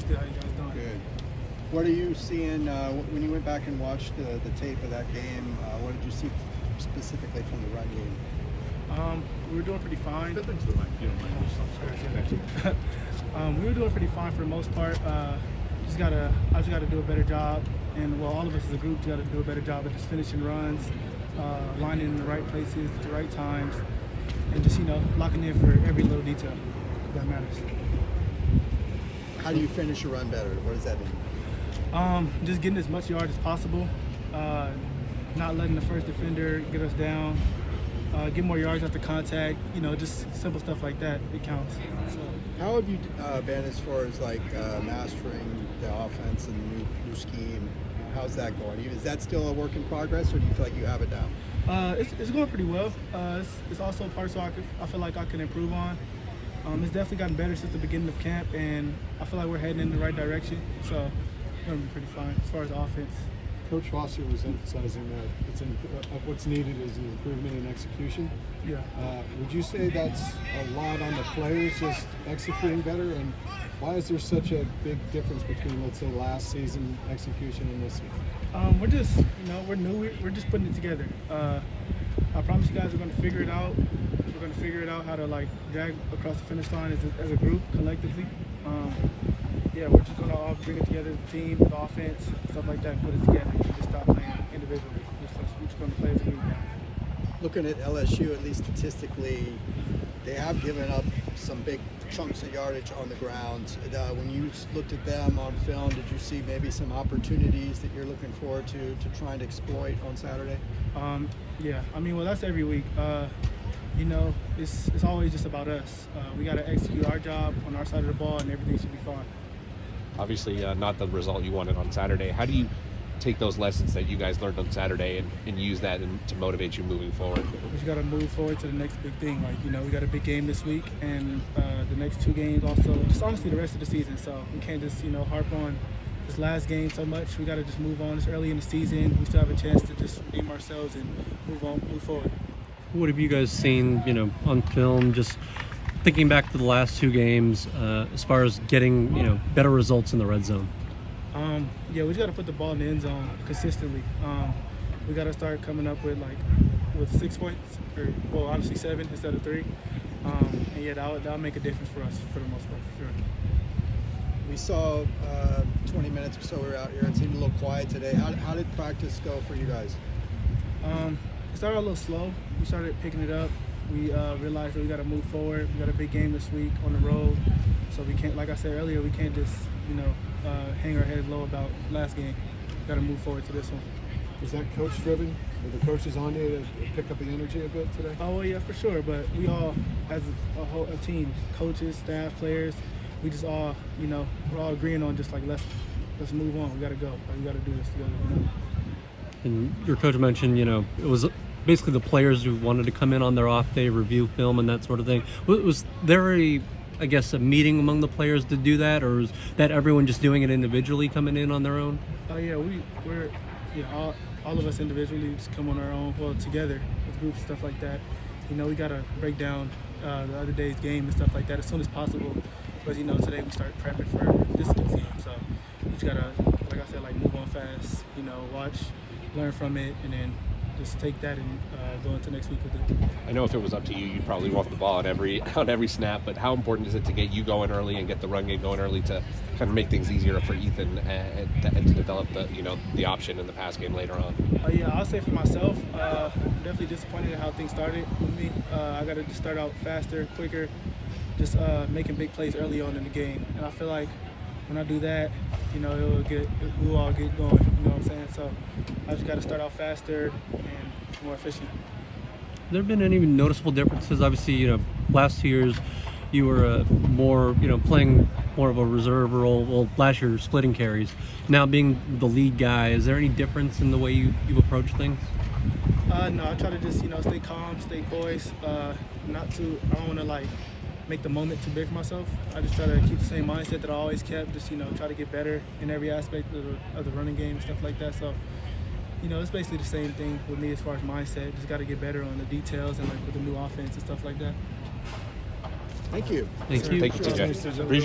good. How you guys doing? Good. What are you seeing when you went back and watched the tape of that game? What did you see specifically from the run game? We were doing pretty fine. Step into the mic, if you don't mind. We were doing pretty fine for the most part. I just gotta do a better job, and well, all of us as a group got to do a better job at just finishing runs, lining in the right places at the right times, and just locking in for every little detail that matters. How do you finish a run better? What does that mean? Just getting as much yard as possible, not letting the first defender get us down, get more yards after contact, just simple stuff like that. It counts. So. How have you been as far as mastering the offense and the new scheme? How's that going? Is that still a work in progress, or do you feel like you have it down? It's going pretty well. It's also parts I feel like I can improve on. It's definitely gotten better since the beginning of camp, and I feel like we're heading in the right direction. So it's going to be pretty fine as far as the offense. Coach Foster was emphasizing that what's needed is an improvement in execution. Yeah. Would you say that's a lot on the players just executing better? And why is there such a big difference between, let's say, last season execution and this season? We're just, we're new. We're just putting it together. I promise you guys we're going to figure it out. We're going to figure it out how to drag across the finish line as a group collectively. Yeah, we're just going to all bring it together as a team, the offense, stuff like that, and put it together. Just stop playing individually. We're just going to play as a group now. Looking at LSU, at least statistically, they have given up some big chunks of yardage on the ground. When you looked at them on film, did you see maybe some opportunities that you're looking forward to trying to exploit on Saturday? Yeah, well, that's every week. It's always just about us. We got to execute our job on our side of the ball, and everything should be fine. Obviously, not the result you wanted on Saturday. How do you take those lessons that you guys learned on Saturday and use that to motivate you moving forward? We just got to move forward to the next big thing. We got a big game this week, and the next two games also. Just honestly, the rest of the season. So we can't just harp on this last game so much. We got to just move on. It's early in the season. We still have a chance to just redeem ourselves and move forward. What have you guys seen, on film, just thinking back to the last two games, as far as getting, better results in the red zone? Yeah, we just got to put the ball in the end zone consistently. We got to start coming up with 6 points, or honestly 7 instead of 3. And yeah, that'll make a difference for us for the most part, for sure. We saw 20 minutes or so we were out here. It seemed a little quiet today. How did practice go for you guys? It started a little slow. We started picking it up. We realized that we got to move forward. We got a big game this week on the road, so we can't, like I said earlier, we can't just hang our heads low about last game. We got to move forward to this one. Was that coach driven? Were the coaches on you to pick up the energy a bit today? Oh well, yeah, for sure. But we all, as a team, coaches, staff, players, we just all, we're all agreeing on just let's move on. We got to go. We got to do this together. And your coach mentioned, it was basically the players who wanted to come in on their off day, review film and that sort of thing. Was there a meeting among the players to do that, or is that everyone just doing it individually, coming in on their own? Yeah, we're all of us individually just come on our own, well, together with groups, stuff like that. We got to break down the other day's game and stuff like that as soon as possible, because today we start prepping for this game, so we just got to, like I said, move on fast, watch, learn from it, and then just take that and go into next week with it. I know if it was up to you, you'd probably want the ball on every snap, but how important is it to get you going early and get the run game going early to kind of make things easier for Ethan and to develop the option in the pass game later on? Yeah, I'll say for myself, definitely disappointed at how things started with me. I got to just start out faster, quicker, just making big plays early on in the game. And I feel like when I do that, we'll all get going, you know what I'm saying? So I just got to start out faster and more efficient. Have there been any noticeable differences? Obviously, last 2 years you were more, playing more of a reserve role. Well, last year splitting carries. Now being the lead guy, is there any difference in the way you approach things? No, I try to just, stay calm, stay poised, I don't want to make the moment too big for myself. I just try to keep the same mindset that I always kept, just, try to get better in every aspect of the running game and stuff like that. So, it's basically the same thing with me as far as mindset. Just got to get better on the details and with the new offense and stuff like that. Thank you. Thank you. Thank you, TJ. Appreciate it.